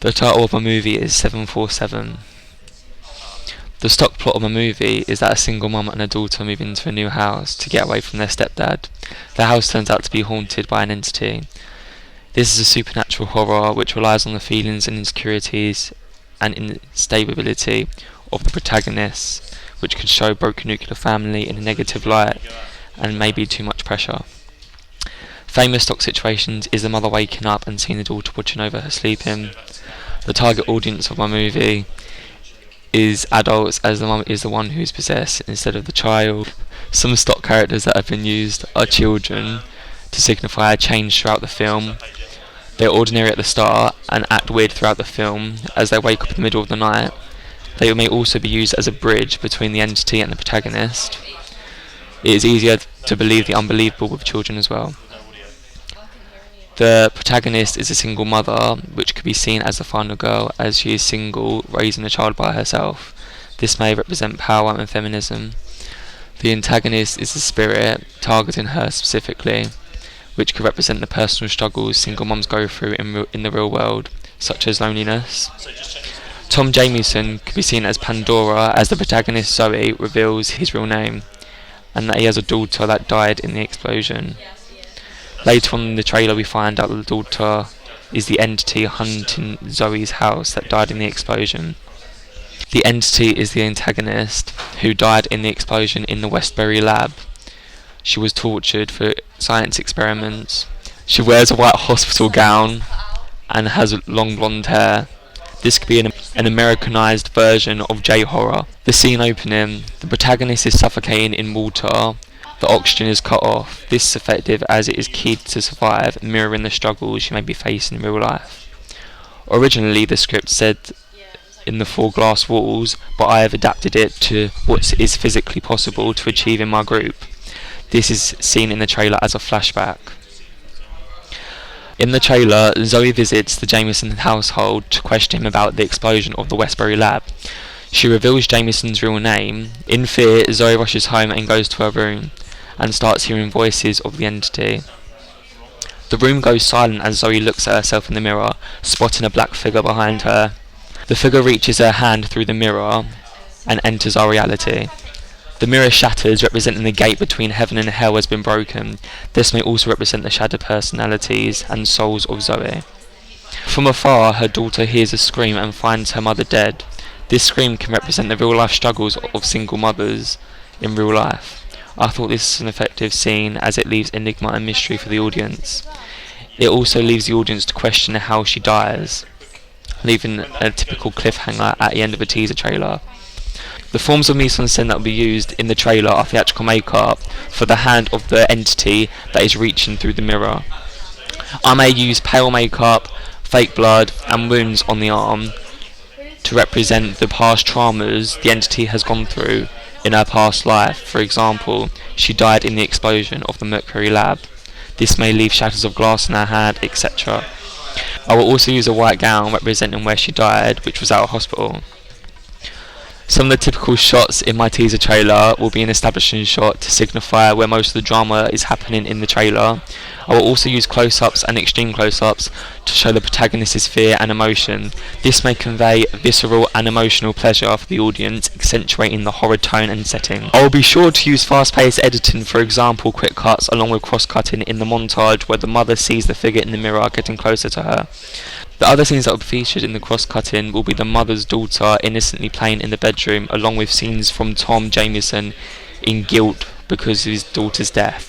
The title of my movie is 747. The stock plot of my movie is that a single mum and a daughter move into a new house to get away from their stepdad. The house turns out to be haunted by an entity. This is a supernatural horror which relies on the feelings and insecurities and instability of the protagonists, which could show a broken nuclear family in a negative light and maybe too much pressure. Famous stock situations is the mother waking up and seeing the daughter watching over her sleeping. The target audience of my movie is adults, as the mum is the one who is possessed instead of the child. Some stock characters that have been used are children to signify a change throughout the film. They're ordinary at the start and act weird throughout the film as they wake up in the middle of the night. They may also be used as a bridge between the entity and the protagonist. It is easier to believe the unbelievable with children as well. The protagonist is a single mother, which could be seen as the final girl, as she is single, raising a child by herself. This may represent power and feminism. The antagonist is the spirit, targeting her specifically, which could represent the personal struggles single mums go through in the real world, such as loneliness. Tom Jamieson could be seen as Pandora, as the protagonist Zoe reveals his real name, and that he has a daughter that died in the explosion. Later on in the trailer we find out that the daughter is the entity hunting Zoe's house that died in the explosion. The entity is the antagonist, who died in the explosion in the Westbury lab. She was tortured for science experiments. She wears a white hospital gown and has long blonde hair. This could be an Americanized version of J-horror. The scene opening, the protagonist is suffocating in water. The oxygen is cut off. This is effective as it is key to survive, mirroring the struggles she may be facing in real life. Originally, the script said in the 4 glass walls, but I have adapted it to what is physically possible to achieve in my group. This is seen in the trailer as a flashback. In the trailer, Zoe visits the Jameson household to question him about the explosion of the Westbury lab. She reveals Jameson's real name. In fear, Zoe rushes home and goes to her room and starts hearing voices of the entity. The room goes silent as Zoe looks at herself in the mirror, spotting a black figure behind her. The figure reaches her hand through the mirror and enters our reality. The mirror shatters, representing the gate between heaven and hell has been broken. This may also represent the shattered personalities and souls of Zoe. From afar, her daughter hears a scream and finds her mother dead. This scream can represent the real-life struggles of single mothers in real life. I thought this was an effective scene as it leaves enigma and mystery for the audience. It also leaves the audience to question how she dies, leaving a typical cliffhanger at the end of a teaser trailer. The forms of mise-en-scène that will be used in the trailer are theatrical makeup for the hand of the entity that is reaching through the mirror. I may use pale makeup, fake blood and wounds on the arm to represent the past traumas the entity has gone through in her past life. For example, she died in the explosion of the Mercury lab. This may leave shatters of glass in her hand, etc. I will also use a white gown representing where she died, which was at a hospital. Some of the typical shots in my teaser trailer will be an establishing shot to signify where most of the drama is happening in the trailer. I will also use close-ups and extreme close-ups to show the protagonist's fear and emotion. This may convey visceral and emotional pleasure for the audience, accentuating the horror tone and setting. I will be sure to use fast-paced editing, for example quick cuts along with cross-cutting in the montage where the mother sees the figure in the mirror getting closer to her. The other scenes that will be featured in the cross-cutting will be the mother's daughter innocently playing in the bedroom, along with scenes from Tom Jamieson in guilt because of his daughter's death.